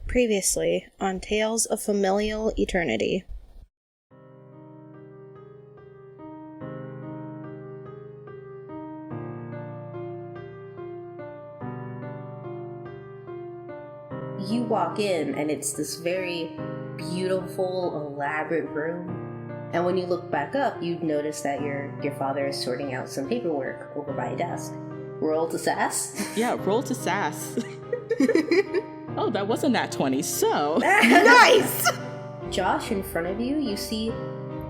Previously on Tales of Familial Eternity. You walk in and it's this very beautiful, elaborate room. And when you look back up, you'd notice that your father is sorting out some paperwork over by a desk. Roll to sass? Yeah, roll to sass. Oh, that was a nat 20, so... Nice! Josh, in front of you, you see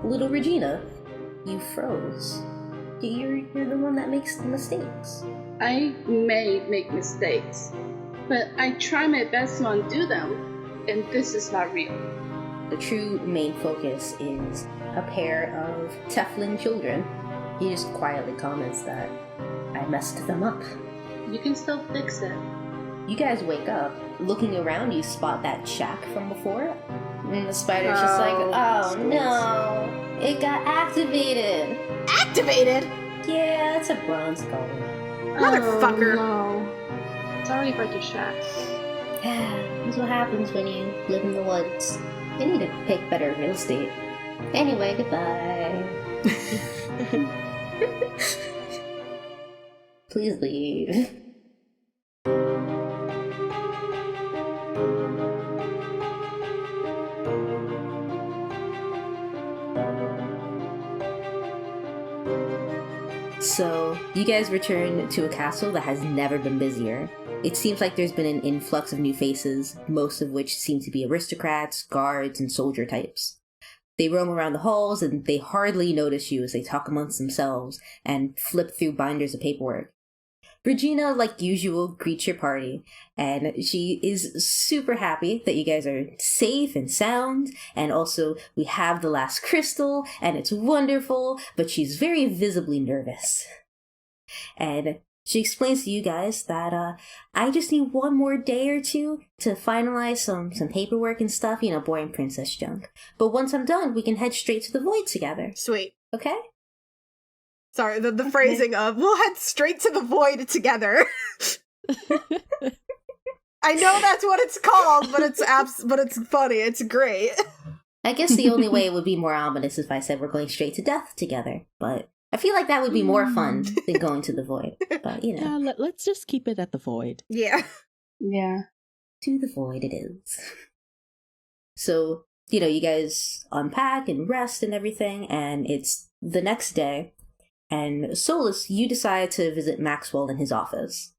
little Regina. You froze. You're the one that makes the mistakes. I may make mistakes, but I try my best to undo them, and this is not real. The true main focus is a pair of Teflon children. He just quietly comments that I messed them up. You can still fix it. You guys wake up. Looking around, you spot that shack from before. And the spider's just like, oh no, it got activated. Activated? Yeah, it's a bronze golem. Motherfucker. Oh, no. Sorry about your shack. That's what happens when you live in the woods. You need to pick better real estate. Anyway, goodbye. Please leave. So, you guys return to a castle that has never been busier. It seems like there's been an influx of new faces, most of which seem to be aristocrats, guards, and soldier types. They roam around the halls, and they hardly notice you as they talk amongst themselves and flip through binders of paperwork. Regina, like usual, greets your party, and she is super happy that you guys are safe and sound, and also we have the last crystal, and it's wonderful, but she's very visibly nervous. And she explains to you guys that, I just need one more day or two to finalize some paperwork and stuff, boring princess junk. But once I'm done, we can head straight to the void together. Sweet. Okay? Sorry, the phrasing of, we'll head straight to the void together. I know that's what it's called, but it's funny. It's great. I guess the only way it would be more ominous if I said we're going straight to death together, but I feel like that would be more fun than going to the void. But, Yeah, let's just keep it at the void. Yeah. Yeah. To the void it is. So, you guys unpack and rest and everything, and it's the next day. And Solus, you decide to visit Maxwell in his office.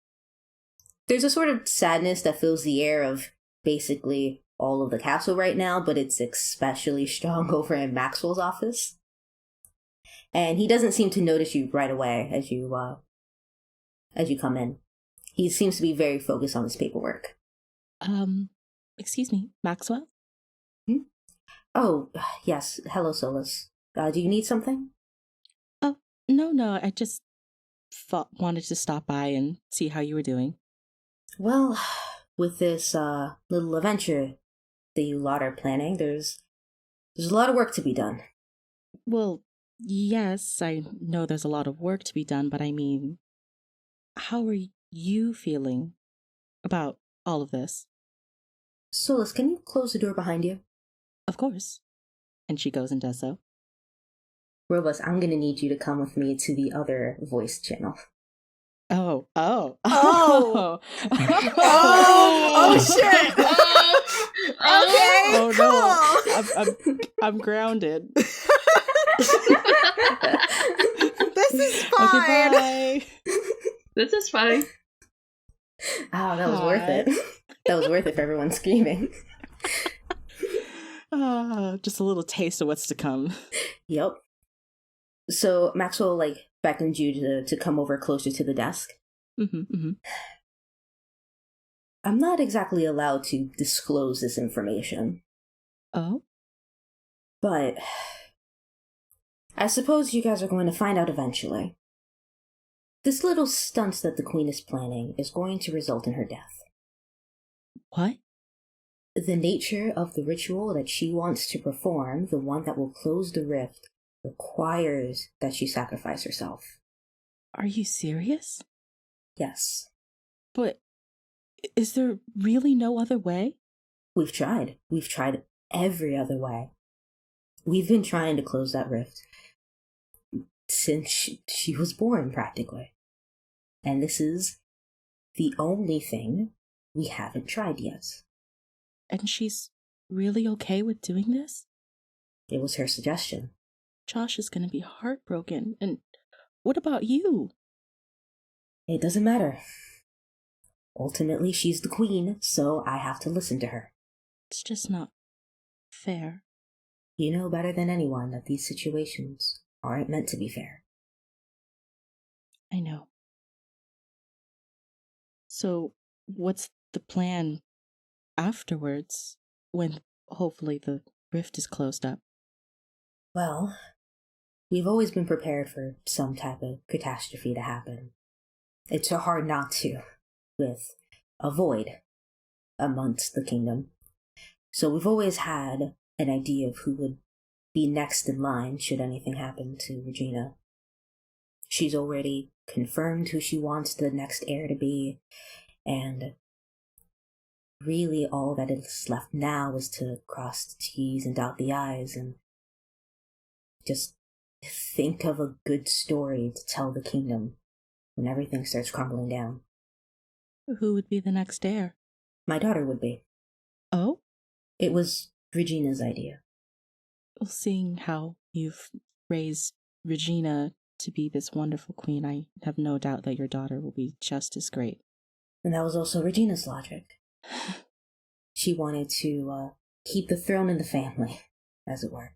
There's a sort of sadness that fills the air of basically all of the castle right now, but it's especially strong over in Maxwell's office. And he doesn't seem to notice you right away as you come in. He seems to be very focused on his paperwork. Excuse me, Maxwell? Oh, yes. Hello, Solus. Do you need something? No, I just wanted to stop by and see how you were doing. Well, with this little adventure that you lot are planning, there's a lot of work to be done. Well, yes, I know there's a lot of work to be done, but I mean, how are you feeling about all of this? Solus, can you close the door behind you? Of course. And she goes and does so. Robus, I'm gonna need you to come with me to the other voice channel. Oh. Oh, shit! Okay, oh cool! No, I'm grounded. This is fine! Okay, bye! This is fine. Oh, that was worth it. That was worth it for everyone screaming. Just a little taste of what's to come. Yep. So Maxwell, beckoned you to come over closer to the desk. Mm-hmm. I'm not exactly allowed to disclose this information. Oh? But I suppose you guys are going to find out eventually. This little stunt that the Queen is planning is going to result in her death. What? The nature of the ritual that she wants to perform, the one that will close the rift, requires that she sacrifice herself. Are you serious? Yes. But is there really no other way? We've tried. We've tried every other way. We've been trying to close that rift since she was born, practically. And this is the only thing we haven't tried yet. And she's really okay with doing this? It was her suggestion. Josh is going to be heartbroken. And what about you? It doesn't matter. Ultimately, she's the queen, so I have to listen to her. It's just not fair. You know better than anyone that these situations aren't meant to be fair. I know. So, what's the plan afterwards when hopefully the rift is closed up? Well, we've always been prepared for some type of catastrophe to happen. It's so hard not to, with a void amongst the kingdom. So we've always had an idea of who would be next in line should anything happen to Regina. She's already confirmed who she wants the next heir to be, and really all that is left now is to cross the T's and dot the I's and just think of a good story to tell the kingdom when everything starts crumbling down. Who would be the next heir? My daughter would be. Oh? It was Regina's idea. Well, seeing how you've raised Regina to be this wonderful queen, I have no doubt that your daughter will be just as great. And that was also Regina's logic. She wanted to keep the throne in the family, as it were.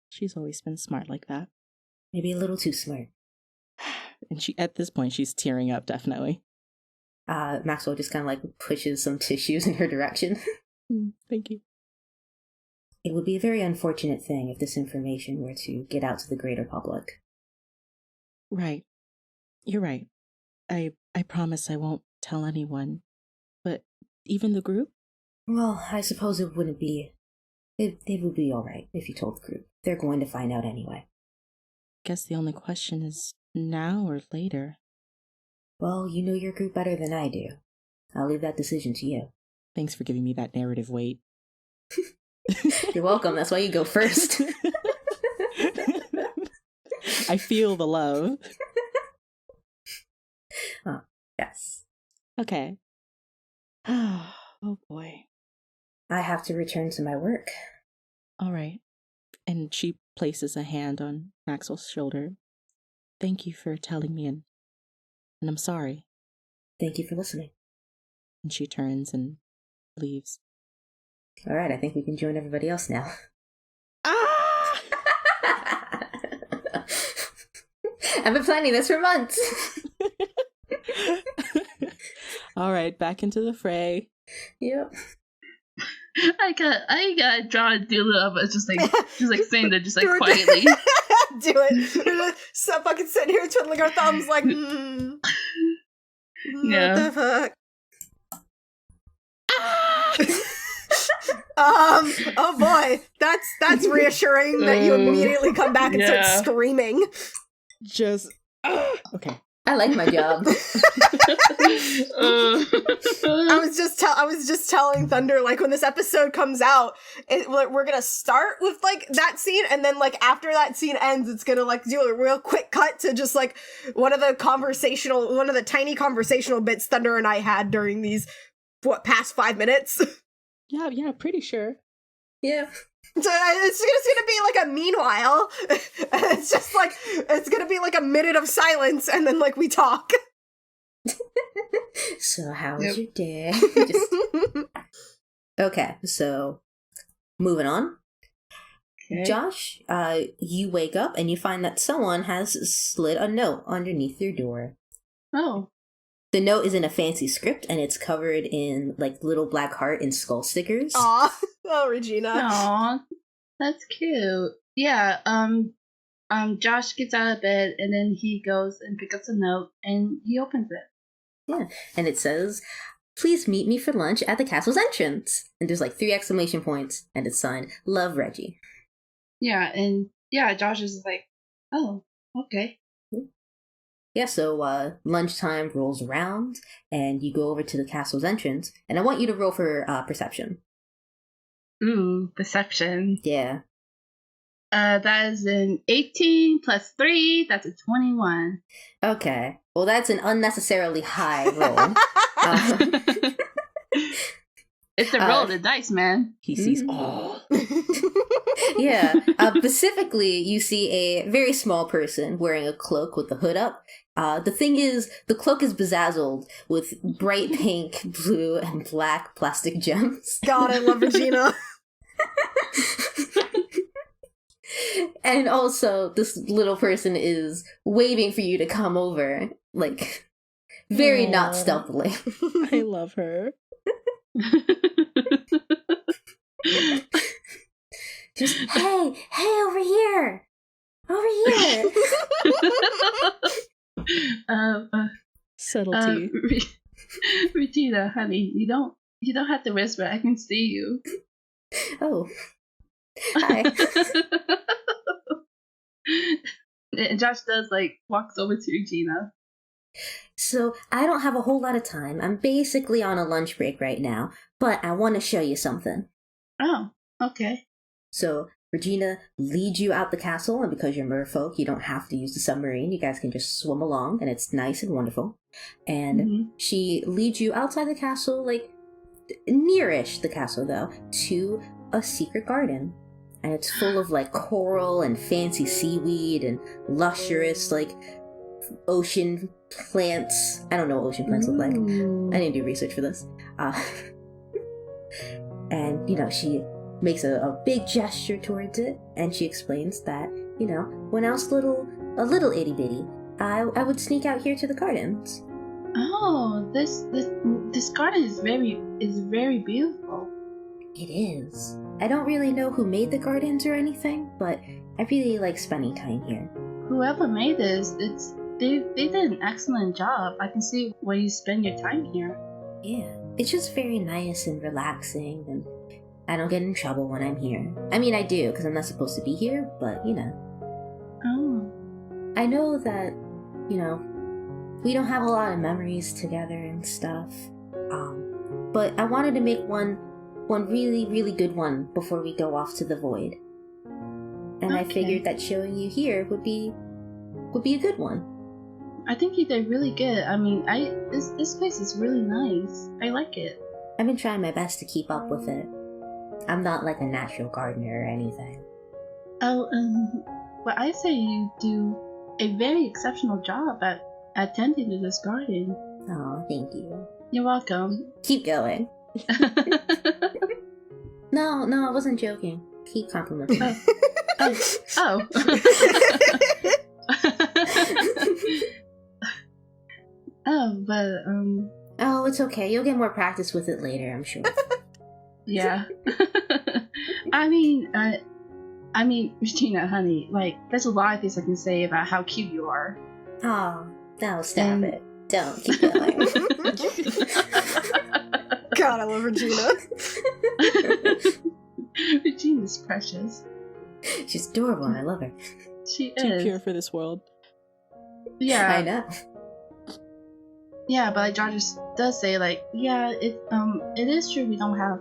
She's always been smart like that. Maybe a little too smart. And at this point, she's tearing up, definitely. Maxwell just kind of like pushes some tissues in her direction. Thank you. It would be a very unfortunate thing if this information were to get out to the greater public. Right. You're right. I promise I won't tell anyone. But even the group? Well, I suppose it wouldn't be... It would be alright if you told the group. They're going to find out anyway. Guess the only question is now or later. Well, you know your group better than I do. I'll leave that decision to you. Thanks for giving me that narrative weight. You're welcome. That's why you go first. I feel the love. Oh, yes. Okay. Oh boy. I have to return to my work. All right. And she places a hand on Maxwell's shoulder. Thank you for telling me, and I'm sorry. Thank you for listening. And she turns and leaves. All right, I think we can join everybody else now. Ah! I've been planning this for months. All right, back into the fray. Yep. I got draw a doodle of it, just like saying that, just like quietly. Do it. So fucking sitting here twiddling our thumbs, like, Yeah. What the fuck? Oh boy, that's reassuring that you immediately come back and start screaming. Just okay. I like my job. I was just telling Thunder, like, when this episode comes out, we're gonna start with like that scene, and then like after that scene ends, it's gonna like do a real quick cut to just like one of the tiny conversational bits Thunder and I had during these past 5 minutes. Yeah, pretty sure. Yeah. So it's just gonna be like a meanwhile. It's just like it's gonna be like a minute of silence, and then like we talk. So how was your day? Okay, so moving on. Okay. Josh, you wake up and you find that someone has slid a note underneath your door. Oh. The note is in a fancy script, and it's covered in like little black heart and skull stickers. Aw, oh Regina. Aw, that's cute. Yeah. Josh gets out of bed and then he goes and picks up the note and he opens it. Yeah, and it says, "Please meet me for lunch at the castle's entrance." And there's like 3 exclamation points, and it's signed, "Love, Reggie." Yeah, and yeah, Josh is like, oh, okay. Yeah, so lunchtime rolls around, and you go over to the castle's entrance, and I want you to roll for perception. Ooh, perception. Yeah. That is an 18 plus 3. That's a 21. Okay. Well, that's an unnecessarily high roll. It's a roll of the dice, man. He sees all. Yeah. Specifically, you see a very small person wearing a cloak with the hood up. The thing is, the cloak is bedazzled with bright pink, blue, and black plastic gems. God, I love Regina. And also, this little person is waving for you to come over, like, very not Aw. stealthily. I love her. Just, hey, over here! Over here! Subtlety. Regina, honey, you don't have to whisper. I can see you. Oh. Hi. And Josh does walks over to Regina. So, I don't have a whole lot of time. I'm basically on a lunch break right now, but I want to show you something. Oh, okay. So, Regina leads you out the castle, and because you're merfolk, you don't have to use the submarine. You guys can just swim along, and it's nice and wonderful. And she leads you outside the castle, nearish the castle, though, to a secret garden. And it's full of, coral and fancy seaweed and lustrous, ocean plants. I don't know what ocean plants look like. I didn't do research for this. And, she makes a big gesture towards it, and she explains that, when I was a little itty bitty, I would sneak out here to the gardens. Oh, this garden is very beautiful. It is. I don't really know who made the gardens or anything, but I really like spending time here. Whoever made this, they did an excellent job. I can see why you spend your time here. Yeah, it's just very nice and relaxing, and I don't get in trouble when I'm here. I mean, I do, because I'm not supposed to be here, but, Oh. I know that, we don't have a lot of memories together and stuff, but I wanted to make one really, really good one before we go off to the void. And I figured that showing you here would be a good one. I think you did really good. I mean, this place is really nice. I like it. I've been trying my best to keep up with it. I'm not like a natural gardener or anything. Oh, well, I say you do a very exceptional job at attending to this garden. Oh, thank you. You're welcome. Keep going. No, I wasn't joking. Keep complimenting. Oh. Oh, it's okay. You'll get more practice with it later, I'm sure. Yeah. I mean, Regina, honey, there's a lot of things I can say about how cute you are. Oh, no, stop it. Don't. Keep going. God, I love Regina. Regina's precious. She's adorable and I love her. She Too is. pure for this world. Yeah. I know. Yeah, but George does say it is true we don't have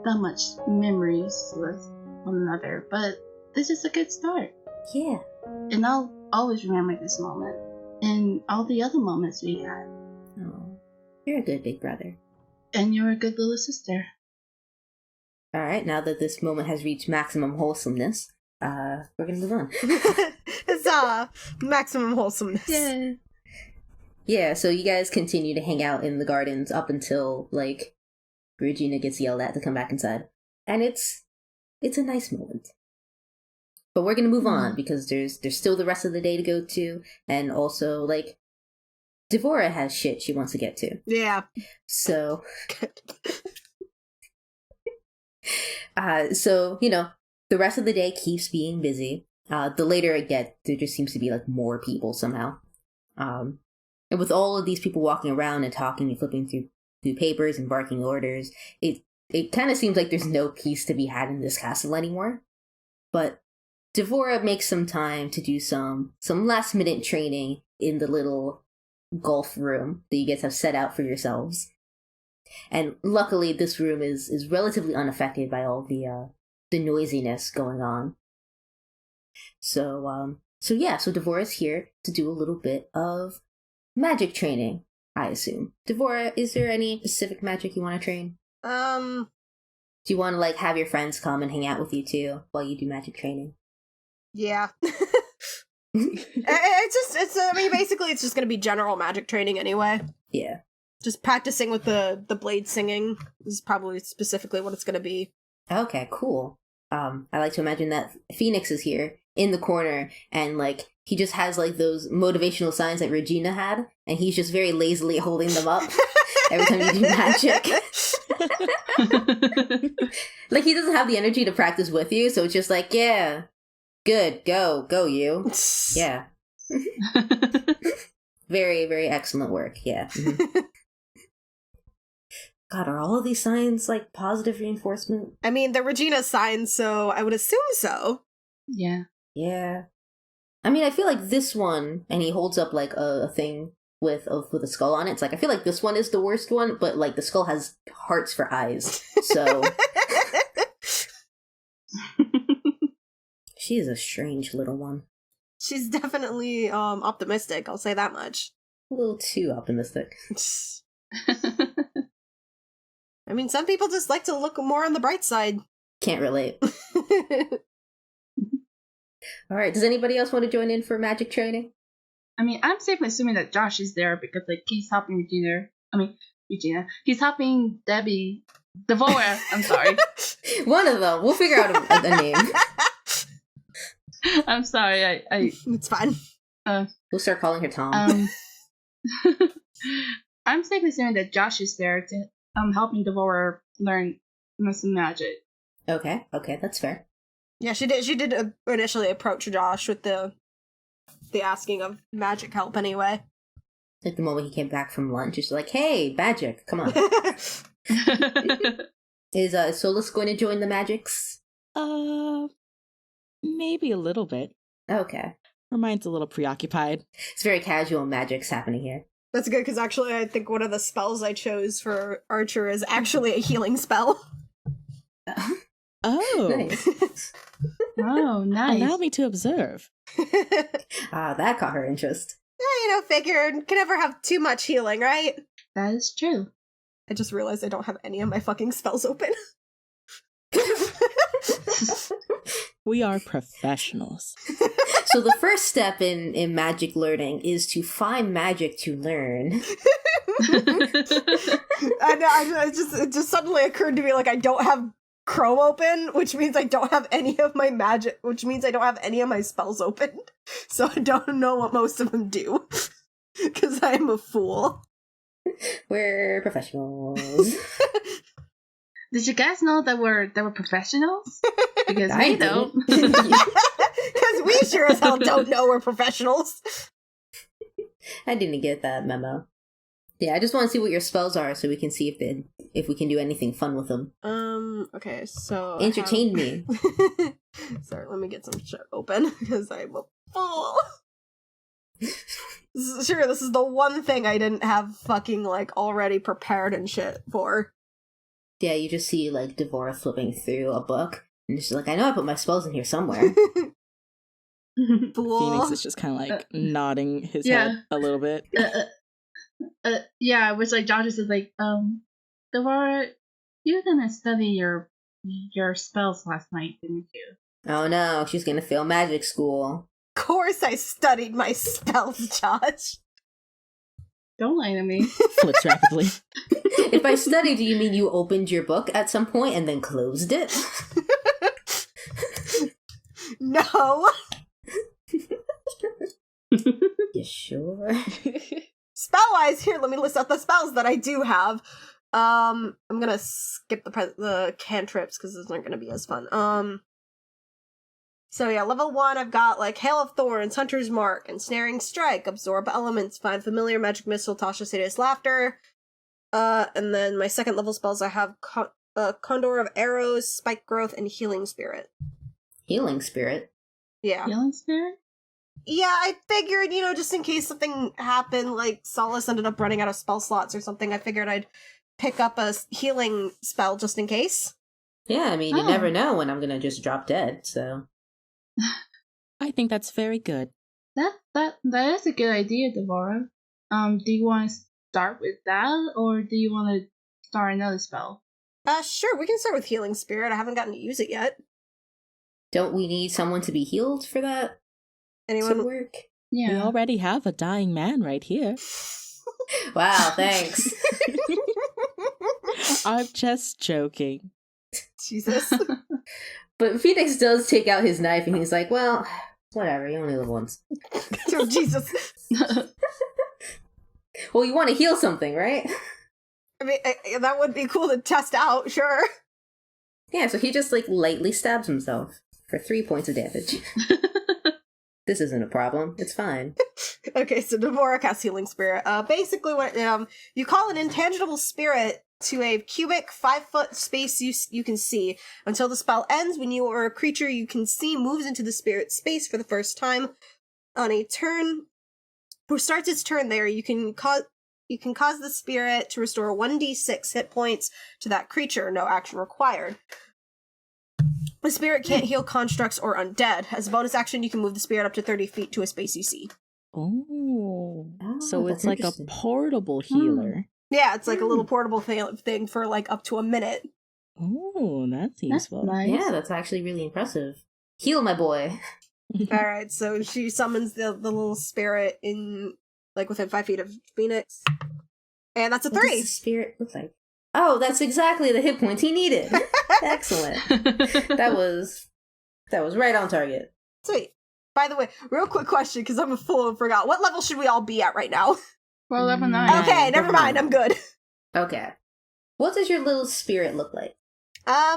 that much memories with one another, but this is a good start. Yeah. And I'll always remember this moment and all the other moments we had. Oh, you're a good big brother. And you're a good little sister. Alright, now that this moment has reached maximum wholesomeness, we're gonna move on. Huzzah! Maximum wholesomeness. Yeah. Yeah, so you guys continue to hang out in the gardens up until, Regina gets yelled at to come back inside. And it's a nice moment. But we're gonna move on, because there's still the rest of the day to go to, and also, Devora has shit she wants to get to. Yeah. So... the rest of the day keeps being busy. The later it gets, there just seems to be, more people somehow. And with all of these people walking around and talking and flipping through papers and barking orders, it kind of seems like there's no peace to be had in this castle anymore. But Devora makes some time to do some last-minute training in the little golf room that you guys have set out for yourselves. And luckily, this room is relatively unaffected by all the noisiness going on. So Devora is here to do a little bit of magic training, I assume. Devora, is there any specific magic you want to train? Do you want to, like, have your friends come and hang out with you, too, while you do magic training? Yeah. Basically, it's just gonna be general magic training anyway. Yeah. Just practicing with the blade singing is probably specifically what it's gonna be. Okay, cool. I like to imagine that Phoenix is here in the corner, and, like, he just has, like, those motivational signs that Regina had, and he's just very lazily holding them up every time you do magic. Like, he doesn't have the energy to practice with you, so it's just like, yeah, good, go you. Yeah. Very, very excellent work, yeah. Mm-hmm. God, are all of these signs, like, positive reinforcement? I mean, they're Regina signs, so I would assume so. Yeah. Yeah. I mean, I feel like this one, and he holds up, like, a thing with a skull on it. It's like, I feel like this one is the worst one, but, like, the skull has hearts for eyes, so... She is a strange little one. She's definitely optimistic, I'll say that much. A little too optimistic. I mean, some people just like to look more on the bright side. Can't relate. Alright, does anybody else want to join in for magic training? I mean, I'm safe assuming that Josh is there because, like, he's helping Regina. He's helping Devora. I'm sorry. One of them. We'll figure out a name. I'm sorry. I It's fine. We'll start calling her Tom. I'm safe assuming that Josh is there to helping Devora learn some magic. Okay, that's fair. Yeah, she did initially approach Josh with the asking of magic help anyway. Like the moment he came back from lunch, it's like, hey, magic, come on. Is Solus going to join the magics? Maybe a little bit. Okay. Her mind's a little preoccupied. It's very casual magic's happening here. That's good, because actually I think one of the spells I chose for Archer is actually a healing spell. Oh. Nice. Oh, nice. Allow me to observe. That caught her interest. Figured, can never have too much healing, right? That is true. I just realized I don't have any of my fucking spells open. We are professionals. So the first step in magic learning is to find magic to learn. I know, it just suddenly occurred to me, like, I don't have Chrome open, which means I don't have any of my magic, which means I don't have any of my spells open. So I don't know what most of them do. Because I'm a fool. We're professionals. Did you guys know that we're professionals? Because we don't. Because we sure as hell don't know we're professionals. I didn't get that memo. Yeah, I just want to see what your spells are so we can see if we can do anything fun with them. Okay, so... Entertain me. Sorry, let me get some shit open, because I'm a fool. Sure, this is the one thing I didn't have fucking, like, already prepared and shit for. Yeah, you just see, like, Devora flipping through a book, and she's like, I know I put my spells in here somewhere. Fool. Phoenix is just kind of, like, nodding his head a little bit. Yeah, which, like, Josh is like, Devora, you didn't study your spells last night, didn't you? Oh no, she's gonna fail magic school. Of course I studied my spells, Josh. Don't lie to me. Flips rapidly. If by study, do you mean you opened your book at some point and then closed it? No. You sure? Spell-wise, here, let me list out the spells that I do have. I'm gonna skip the cantrips, because those aren't gonna be as fun. So yeah, level 1, I've got, like, Hail of Thorns, Hunter's Mark, Ensnaring Strike, Absorb Elements, Find Familiar, Magic Missile, Tasha Sadie's Laughter. And then my second level spells, I have Condor of Arrows, Spike Growth, and Healing Spirit. Healing Spirit? Yeah. Healing Spirit? Yeah, I figured, just in case something happened, like Solace ended up running out of spell slots or something, I figured I'd pick up a healing spell just in case. Yeah, I mean, you never know when I'm gonna just drop dead, so. I think that's very good. That is a good idea, Devorah. Do you want to start with that, or do you want to start another spell? Sure, we can start with Healing Spirit. I haven't gotten to use it yet. Don't we need someone to be healed for that Anyone? to work? We Yeah. already have a dying man right here. Wow, thanks. I'm just joking. Jesus. But Phoenix does take out his knife and he's like, well, whatever, you only live once. Oh, Jesus. Well, you want to heal something, right? I mean, that would be cool to test out, sure. Yeah, so he just, like, lightly stabs himself for 3 points of damage. This isn't a problem. It's fine. Okay, so Devorah casts Healing Spirit. Basically, what you call an intangible spirit to a cubic 5-foot space you can see until the spell ends. When you or a creature you can see moves into the spirit space for the first time on a turn, who starts its turn there, you can cause the spirit to restore 1d6 hit points to that creature. No action required. The spirit can't heal constructs or undead. As a bonus action, you can move the spirit up to 30 feet to a space you see. Oh, so that's it's like a interesting. portable healer. Yeah, it's like a little portable thing for like up to a minute. Oh, that's That's useful. nice. Yeah, that's actually really impressive. Heal my boy. Alright, so she summons the little spirit in, like, within 5 feet of Phoenix. And that's a What does 3! the spirit look like? Oh, that's exactly the hit points he needed. Excellent. That was right on target. Sweet. By the way, real quick question, because I'm a fool and forgot. What level should we all be at right now? Well, level 9. Nine. Okay, never mind, I'm good. Okay. What does your little spirit look like?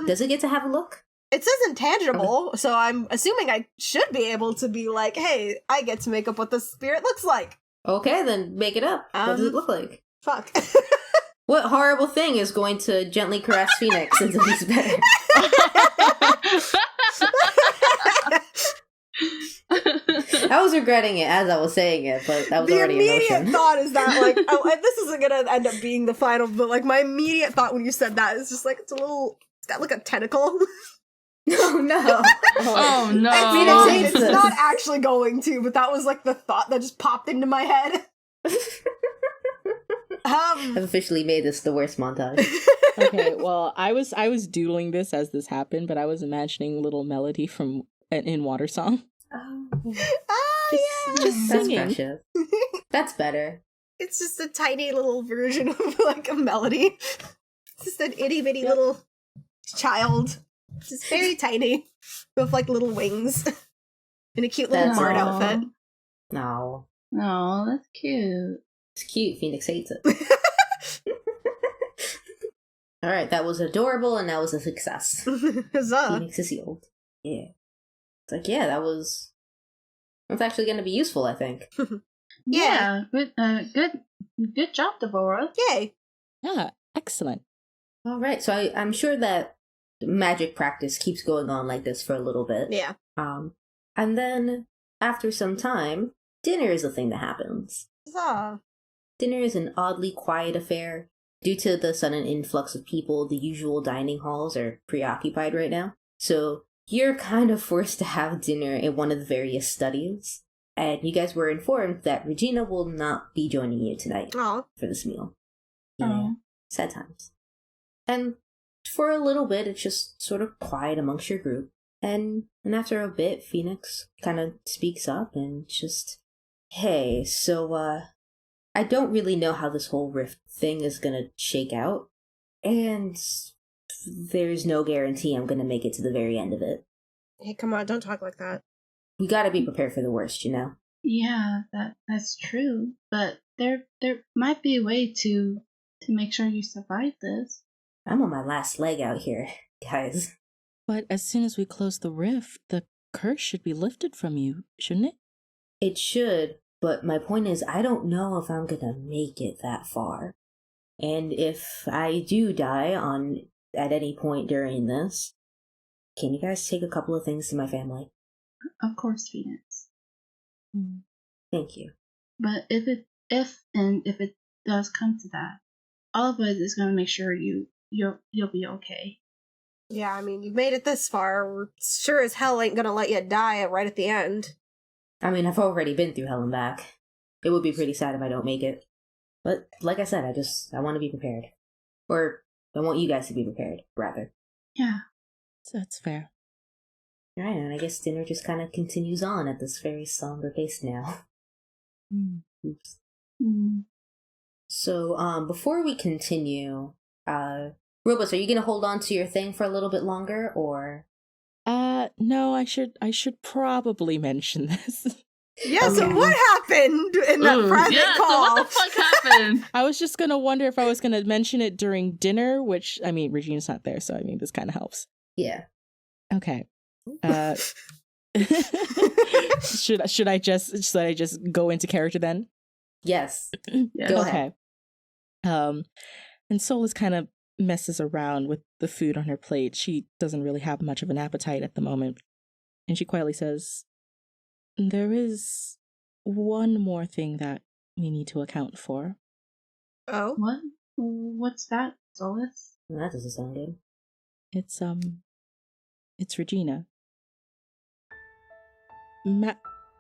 Does it get to have a look? It says intangible, so I'm assuming I should be able to be like, hey, I get to make up what the spirit looks like. Okay, then make it up. What does it look like? Fuck. What horrible thing is going to gently caress Phoenix until he's better? I was regretting it as I was saying it, but that was The already immediate emotion. thought is that, like, this isn't gonna end up being the final, but, like, my immediate thought when you said that is just, like, it's got, like, a tentacle. No, no. Oh It's, no! not, hates it's this. not actually going to, but that was, like, the thought that just popped into my head. I've officially made this the worst montage. Okay, well, I was doodling this as this happened, but I was imagining little Melody from in Water Song. Oh, Yeah. Just that's singing. precious. That's better. It's just a tiny little version of, like, a melody. It's just an itty-bitty little child. Just very tiny. With, like, little wings. In a cute little That's bird all. outfit. No. No, that's cute. It's cute. Phoenix hates it. Alright, that was adorable and that was a success. Huzzah. Phoenix is healed. Yeah. It's like, yeah, that's actually going to be useful, I think. Yeah. Good job, Devorah. Yay. Yeah, excellent. Alright, so I'm sure that magic practice keeps going on like this for a little bit. Yeah. And then, after some time, dinner is a thing that happens. Huzzah. Dinner is an oddly quiet affair. Due to the sudden influx of people, the usual dining halls are preoccupied right now. So you're kind of forced to have dinner in one of the various studies. And you guys were informed that Regina will not be joining you tonight Aw. for this meal. Yeah, Oh. sad times. And for a little bit, it's just sort of quiet amongst your group. And after a bit, Phoenix kind of speaks up and just, hey, so, I don't really know how this whole rift thing is gonna shake out, and there's no guarantee I'm gonna make it to the very end of it. Hey, come on, don't talk like that. We gotta be prepared for the worst, you know? Yeah, that's true. But there might be a way to make sure you survive this. I'm on my last leg out here, guys. But as soon as we close the rift, the curse should be lifted from you, shouldn't it? It should, but my point is I don't know if I'm gonna make it that far. And if I do die at any point during this, can you guys take a couple of things to my family? Of course, Phoenix. Thank you. But if it does come to that, all of us is gonna make sure you'll be okay. Yeah, I mean, you've made it this far. We're sure as hell ain't gonna let you die right at the end. I mean, I've already been through hell and back. It would be pretty sad if I don't make it. But like I said, I want to be prepared. Or I want you guys to be prepared, rather. Yeah. That's fair. Alright, and I guess dinner just kind of continues on at this very somber pace now. Oops. So, before we continue, Robos, are you gonna hold on to your thing for a little bit longer, or? No, I should probably mention this. Yeah, so what happened in that private call? So what the fuck happened? I was just gonna wonder if I was gonna mention it during dinner, which, I mean, Regina's not there, so I mean, this kind of helps. Yeah. Okay. Should I just go into character then? Yes. Yeah. Go ahead. Okay. And Solus kind of messes around with the food on her plate. She doesn't really have much of an appetite at the moment. And she quietly says, "There is one more thing that we need to account for." Oh? What? What's that, Solus? Well, that doesn't sound good. It's Regina.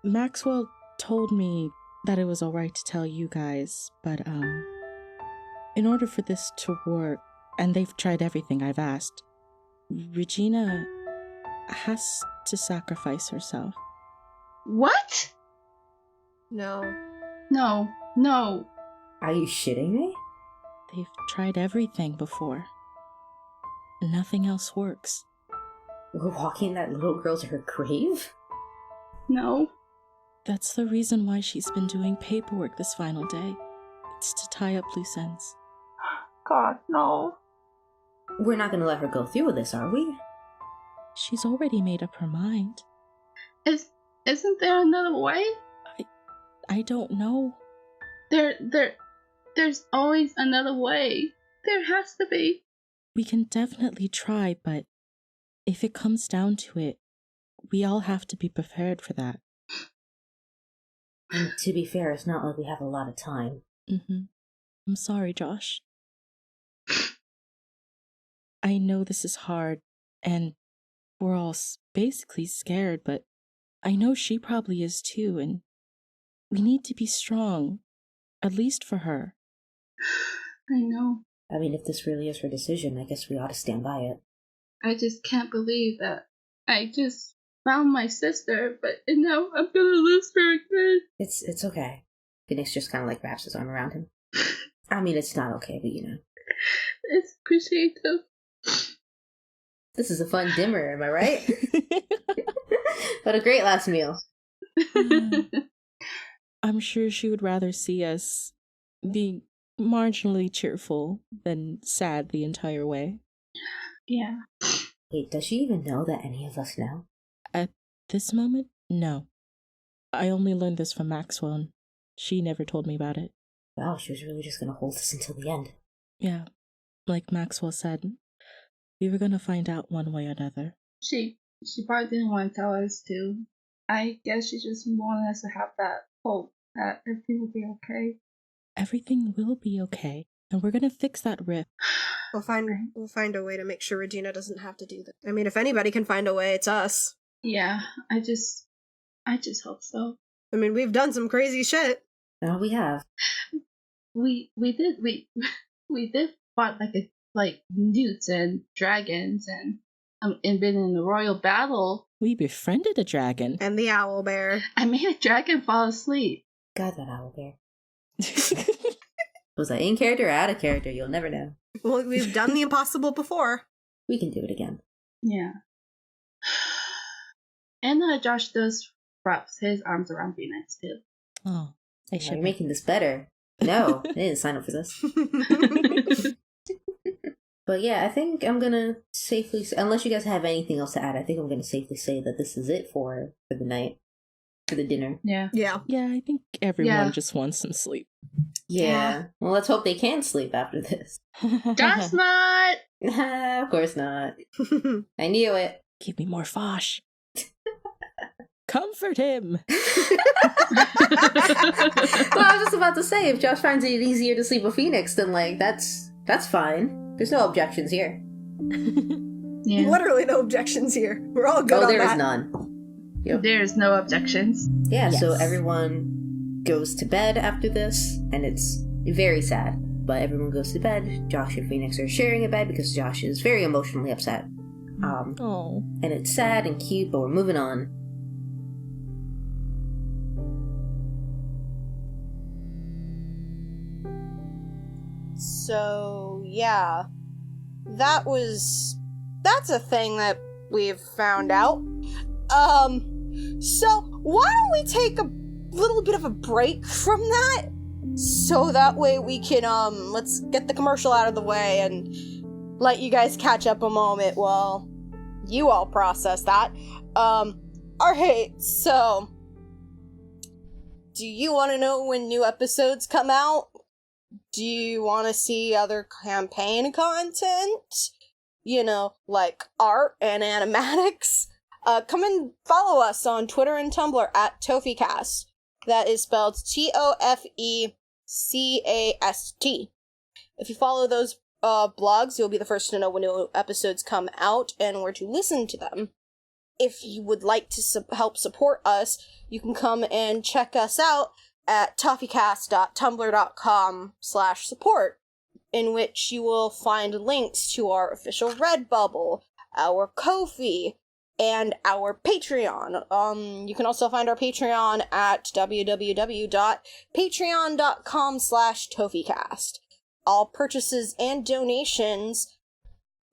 Maxwell told me that it was alright to tell you guys, but in order for this to work, and they've tried everything I've asked, Regina has to sacrifice herself. What? No. No. Are you shitting me? They've tried everything before. Nothing else works. We're walking that little girl to her grave? No. That's the reason why she's been doing paperwork this final day. It's to tie up loose ends. God, no. We're not gonna let her go through with this, are we? She's already made up her mind. Isn't there another way? I don't know. There's always another way. There has to be. We can definitely try, but if it comes down to it, we all have to be prepared for that. And to be fair, it's not like we have a lot of time. I'm sorry, Josh. I know this is hard, and we're all basically scared, but I know she probably is too, and we need to be strong, at least for her. I know. I mean, if this really is her decision, I guess we ought to stand by it. I just can't believe that I just found my sister, but now I'm gonna lose her again. It's okay. Phoenix just kind of like wraps his arm around him. I mean, it's not okay, but you know. It's appreciative. This is a fun dimmer, am I right? But a great last meal. I'm sure she would rather see us be marginally cheerful than sad the entire way. Yeah. Wait, does she even know that any of us know? At this moment, no. I only learned this from Maxwell, and she never told me about it. Wow, she was really just gonna hold us until the end. Yeah, like Maxwell said, we were gonna find out one way or another. She probably didn't want to tell us to. I guess she just wanted us to have that hope that everything will be okay. Everything will be okay, and we're gonna fix that rift. We'll find a way to make sure Regina doesn't have to do that. I mean, if anybody can find a way, it's us. Yeah, I just hope so. I mean, we've done some crazy shit. No, we have. We did fought like newts and dragons and been in the royal battle. We befriended a dragon. And the owl bear. I made a dragon fall asleep. God, that owl bear. Was that in character or out of character? You'll never know. Well, we've done the impossible before. We can do it again. Yeah. And Josh does wraps his arms around Phoenix too. Oh, I should. You're making this better. No, I didn't sign up for this. But yeah, I think I'm gonna safely, unless you guys have anything else to add, I think I'm gonna safely say that this is it for the night, for the dinner. Yeah. Yeah. Yeah, I think everyone just wants some sleep. Yeah. Well, let's hope they can sleep after this. Just not. Of course not. I knew it. Give me more Fosh. Comfort him. Well, I was just about to say, if Josh finds it easier to sleep with Phoenix, then like that's That's fine. There's no objections here. Yeah. Literally no objections here. We're all good on there that. is none. Yep. There's no objections. Yeah, so Yes. everyone goes to bed after this, and it's very sad. But everyone goes to bed. Josh and Phoenix are sharing a bed because Josh is very emotionally upset. Oh. And it's sad and cute, but we're moving on. So, yeah. That's a thing that we've found out. So why don't we take a little bit of a break from that? So that way we can, let's get the commercial out of the way and let you guys catch up a moment while you all process that. Alright, so do you want to know when new episodes come out? Do you want to see other campaign content? You know, like art and animatics? Come and follow us on Twitter and Tumblr at TofeCast. That is spelled TofeCast. If you follow those blogs, you'll be the first to know when new episodes come out and where to listen to them. If you would like to help support us, you can come and check us out at TofeCast.tumblr.com/support, in which you will find links to our official Redbubble, our Ko-fi, and our Patreon. You can also find our Patreon at www.patreon.com/TofeCast. All purchases and donations,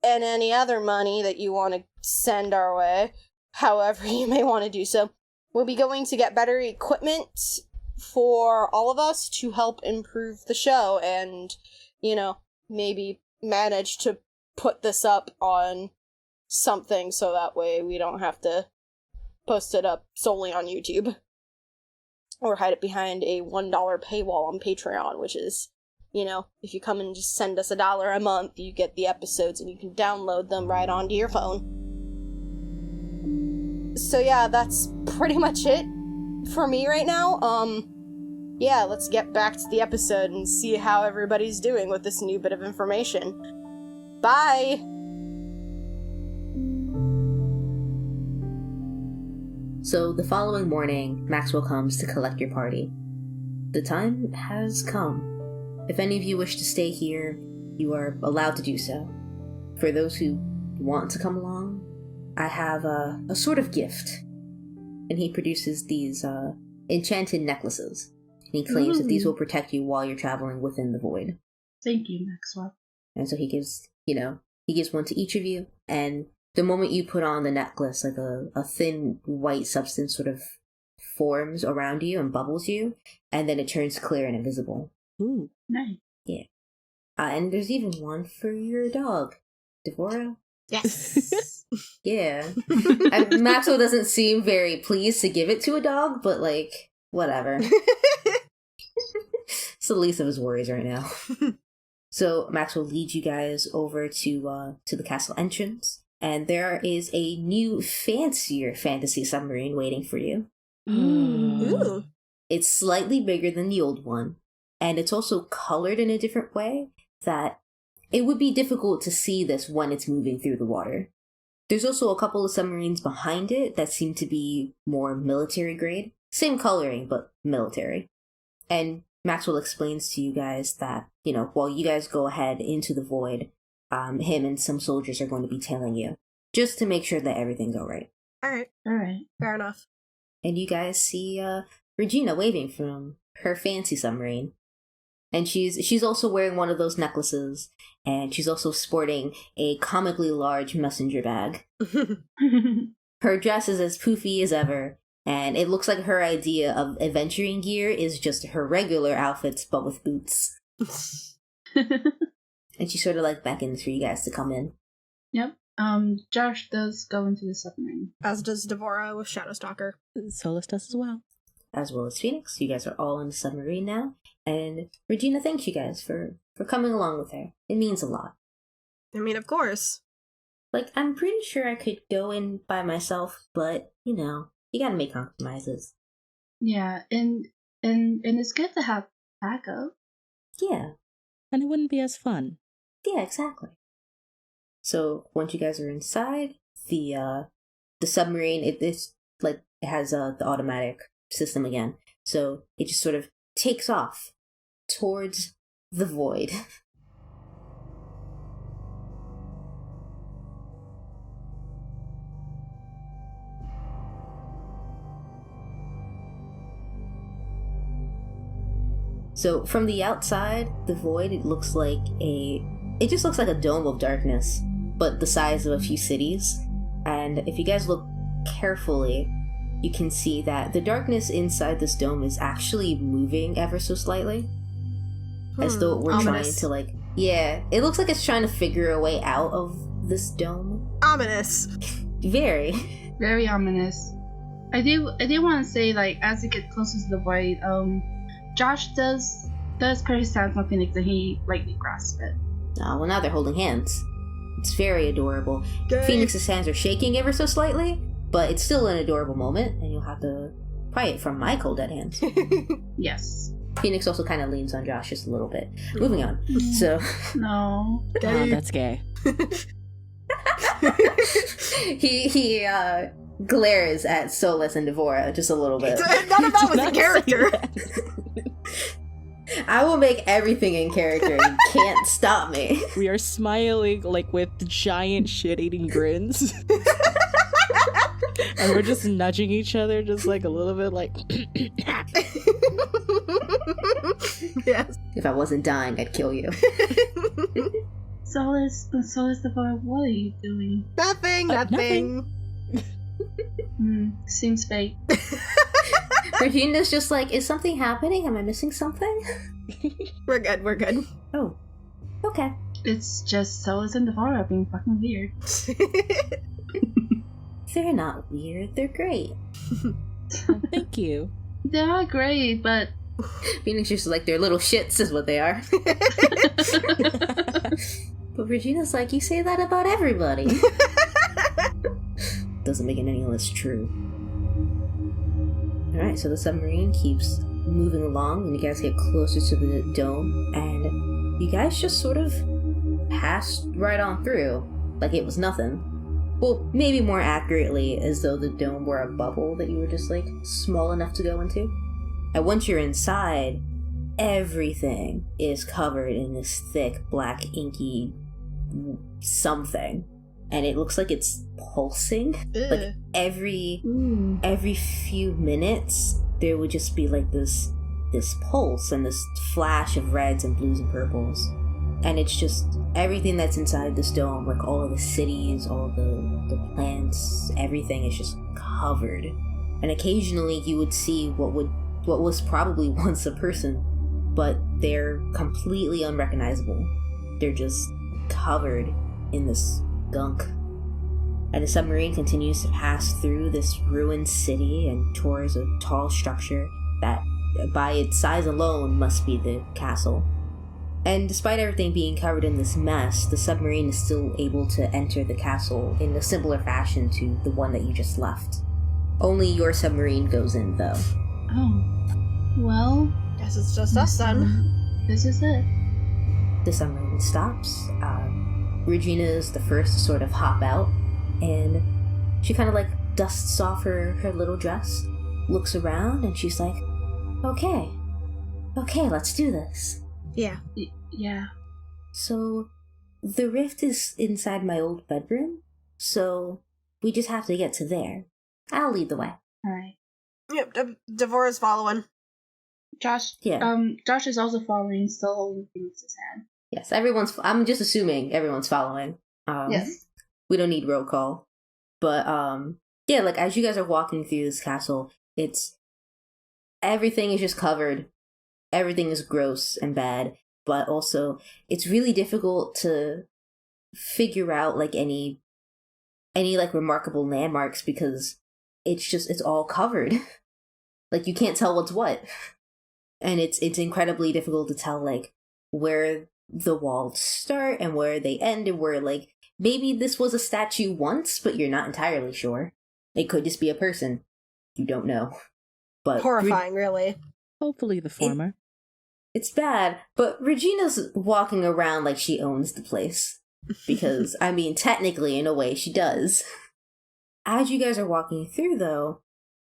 and any other money that you want to send our way, however you may want to do so, will be going to get better equipment for all of us to help improve the show and, you know, maybe manage to put this up on something so that way we don't have to post it up solely on YouTube or hide it behind a $1 paywall on Patreon, which is, you know, if you come and just send us $1 a month, you get the episodes and you can download them right onto your phone. So yeah, that's pretty much it for me right now. Yeah, let's get back to the episode and see how everybody's doing with this new bit of information. Bye! So the following morning, Maxwell comes to collect your party. The time has come. If any of you wish to stay here, you are allowed to do so. For those who want to come along, I have a sort of gift. And he produces these enchanted necklaces. And he claims that these will protect you while you're traveling within the void. Thank you, Maxwell. And so he gives one to each of you. And the moment you put on the necklace, like a thin white substance sort of forms around you and bubbles you. And then it turns clear and invisible. Ooh. Nice. Yeah. And there's even one for your dog, Devora. Yes! Yeah. And Maxwell doesn't seem very pleased to give it to a dog, but, like, whatever. It's the least of his worries right now. So Maxwell leads you guys over to the castle entrance, and there is a new, fancier fantasy submarine waiting for you. Ooh. It's slightly bigger than the old one, and it's also colored in a different way that it would be difficult to see this when it's moving through the water. There's also a couple of submarines behind it that seem to be more military grade. Same coloring, but military. And Maxwell explains to you guys that, you know, while you guys go ahead into the void, him and some soldiers are going to be tailing you, just to make sure that everything's alright. Alright, Alright. fair enough. And you guys see Regina waving from her fancy submarine. And she's also wearing one of those necklaces, and she's also sporting a comically large messenger bag. Her dress is as poofy as ever, and it looks like her idea of adventuring gear is just her regular outfits, but with boots. And she sort of like beckons for you guys to come in. Yep. Josh does go into the submarine. As does Devora with Shadowstalker. Solus does as well. As well as Phoenix. You guys are all in the submarine now. And Regina thanks you guys for coming along with her. It means a lot. I mean, of course. Like, I'm pretty sure I could go in by myself, but, you know, you gotta make compromises. Yeah, and it's good to have backup. Yeah. And it wouldn't be as fun. Yeah, exactly. So once you guys are inside, the submarine, it's like it has the automatic system again. So it just sort of takes off towards the void. So from the outside, the void, it just looks like a dome of darkness, but the size of a few cities. And if you guys look carefully, you can see that the darkness inside this dome is actually moving ever so slightly. As though we're ominous. trying to it looks like it's trying to figure a way out of this dome. Ominous. Very. Very ominous. I do want to say, like, as it gets closer to the void, Josh does put his hands on Phoenix and he lightly grasps it. Well, now they're holding hands. It's very adorable. Good. Phoenix's hands are shaking ever so slightly, but it's still an adorable moment, and you'll have to pry it from my cold dead hands. Yes. Phoenix also kind of leans on Josh just a little bit. Moving on. So No. Oh, that's gay. he glares at Solus and Devora just a little bit. None of that was Not in character. say that. I will make everything in character. You can't stop me. We are smiling like with giant shit-eating grins. And we're just nudging each other just like a little bit like Yes. If I wasn't dying, I'd kill you. Solus the boy, what are you doing? Nothing. Seems fake. Regina's just like, is something happening? Am I missing something? We're good. Oh, okay. It's just Solus and Devora being fucking weird. They're not weird. They're great. thank you. They are great, but Phoenix just like, they're little shits is what they are. But Regina's like, you say that about everybody. Doesn't make it any less true. Alright, so the submarine keeps moving along, and you guys get closer to the dome, and you guys just sort of pass right on through, like it was nothing. Well, maybe more accurately, as though the dome were a bubble that you were just, like, small enough to go into. And once you're inside, everything is covered in this thick, black, inky something. And it looks like it's pulsing. Like, every few minutes, there would just be, like, this pulse and this flash of reds and blues and purples. And it's just everything that's inside this dome, like all of the cities, all of the plants, everything is just covered. And occasionally you would see what was probably once a person, but they're completely unrecognizable. They're just covered in this gunk. And the submarine continues to pass through this ruined city and towards a tall structure that, by its size alone, must be the castle. And despite everything being covered in this mess, the submarine is still able to enter the castle in a similar fashion to the one that you just left. Only your submarine goes in, though. oh. Well, Guess it's just us then. this is it. The submarine stops. Regina is the first to sort of hop out, and she kind of like dusts off her little dress, looks around, and she's like, okay, let's do this. Yeah. Yeah. So, the rift is inside my old bedroom, so we just have to get to there. I'll lead the way. Alright. Yep, Devora's following. Josh. Yeah. Josh is also following, still holding Phoenix's hand. Yes, I'm just assuming everyone's following. Yes. We don't need roll call. But, yeah, like, as you guys are walking through this castle, everything is just covered. Everything is gross and bad, but also it's really difficult to figure out like any like remarkable landmarks because it's all covered. Like you can't tell what's what. And it's incredibly difficult to tell like where the walls start and where they end and where like maybe this was a statue once, but you're not entirely sure. It could just be a person. You don't know. But Horrifying, really. Hopefully the former. It's bad, but Regina's walking around like she owns the place. Because, I mean, technically, in a way, she does. As you guys are walking through, though,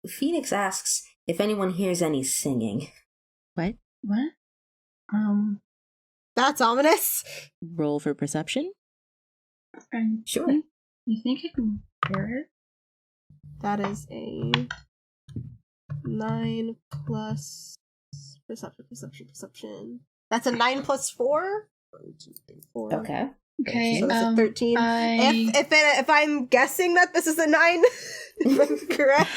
Phoenix asks if anyone hears any singing. What? What? That's ominous. Roll for perception? Sure. You think you can hear it? That is a 9 plus perception. That's a 9 plus 4. 1, 2, 3, 4. Okay. Okay. So that's a 13. If I'm guessing that this is a 9, if I'm correct.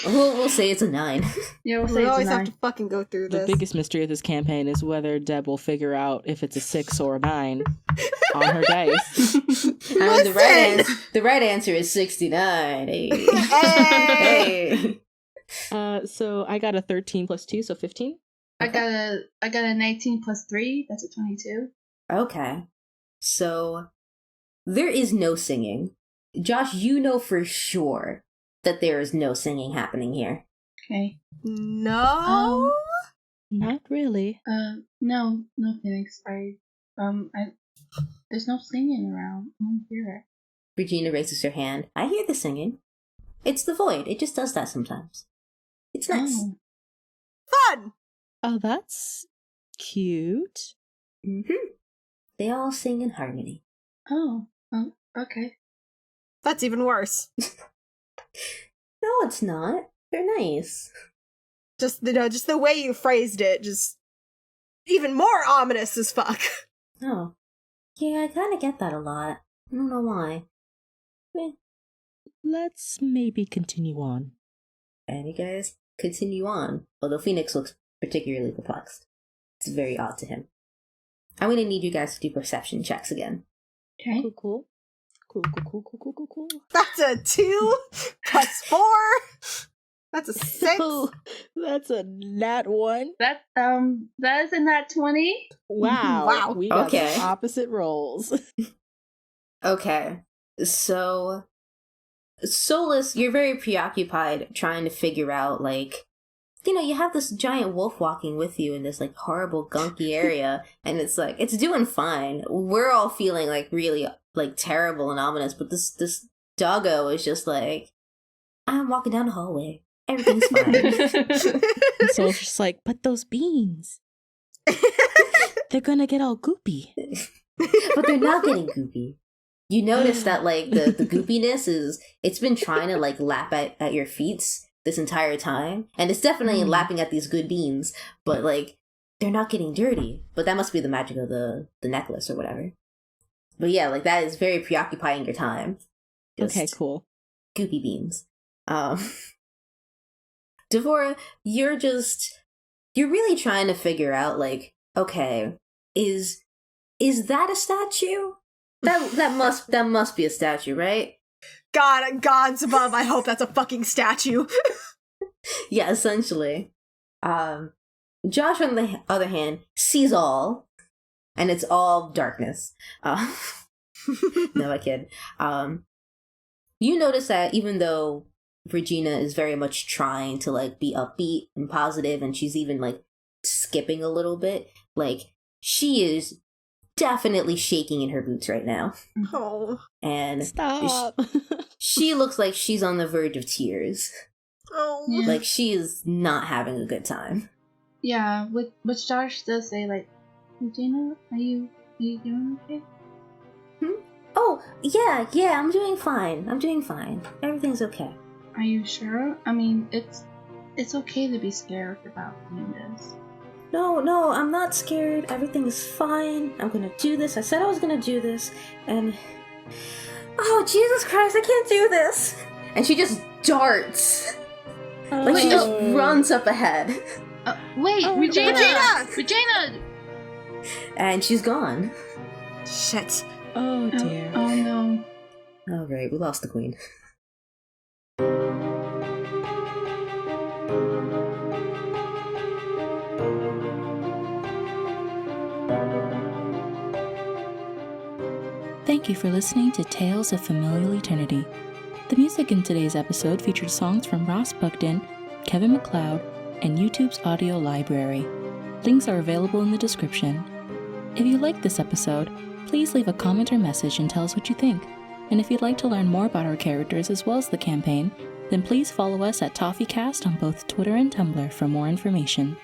We'll say it's a 9. Yeah, we'll say We it's always a have 9. to fucking go through The this. biggest mystery of this campaign is whether Deb will figure out if it's a 6 or a 9 on her dice. I mean, the right answer is 69. Hey. Hey! Hey. So I got a 13 plus 2, so 15. I got a 19 plus 3. That's a 22. Okay. So, there is no singing. Josh, you know for sure that there is no singing happening here. Okay. No? Not really. No, Phoenix. There's no singing around. I don't hear it. Regina raises her hand. I hear the singing. It's the void. It just does that sometimes. It's nice. Oh. Fun! Oh, that's cute. Mm-hmm. They all sing in harmony. Oh, okay. That's even worse. No, it's not. They're nice. Just the way you phrased it, just even more ominous as fuck. Oh. Yeah, I kind of get that a lot. I don't know why. Let's maybe continue on. And you guys continue on, although Phoenix looks particularly perplexed. It's very odd to him. I'm going to need you guys to do perception checks again. Okay. Cool. That's a 2 plus 4. That's a 6. Oh, that's a nat 1. That is a nat 20. Wow. Wow. We got Okay. some opposite rolls. Okay, so Solus, you're very preoccupied trying to figure out, like, you have this giant wolf walking with you in this, like, horrible, gunky area, and it's, like, it's doing fine. We're all feeling, like, really, like, terrible and ominous, but this doggo is just like, I'm walking down the hallway. Everything's fine. And so it's just like, but those beans, they're gonna get all goopy. But they're not getting goopy. You notice that, like, the goopiness it's been trying to, like, lap at your feet this entire time, and it's definitely lapping at these good beans, but, like, they're not getting dirty. But that must be the magic of the necklace or whatever. But yeah, like, that is very preoccupying your time. Okay, Just cool. Goopy beans. Devora, you're really trying to figure out, like, okay, is that a statue? That must be a statue, right? Gods above, I hope that's a fucking statue. Yeah, essentially. Josh, on the other hand, sees all, and it's all darkness. No, I kid. You notice that even though Regina is very much trying to, like, be upbeat and positive, and she's even, like, skipping a little bit, like, she is definitely shaking in her boots right now. Oh. And Stop. she looks like she's on the verge of tears. Oh. Yeah. Like, she is not having a good time. Yeah, which Josh does say, like, Regina, are you doing okay? Oh, yeah, I'm doing fine. Everything's okay. Are you sure? I mean, it's okay to be scared about doing this. No, I'm not scared. Everything's fine. I'm gonna do this. I said I was gonna do this, and... Oh, Jesus Christ, I can't do this! And she just darts. Like, she just runs up ahead. Wait, Oh, Regina! Regina! And she's gone. Shit. Oh dear. Oh no. Alright, we lost the queen. Thank you for listening to Tales of Familial Eternity. The music in today's episode featured songs from Ross Bugden, Kevin MacLeod, and YouTube's audio library. Links are available in the description. If you liked this episode, please leave a comment or message and tell us what you think. And if you'd like to learn more about our characters as well as the campaign, then please follow us at TofeCast on both Twitter and Tumblr for more information.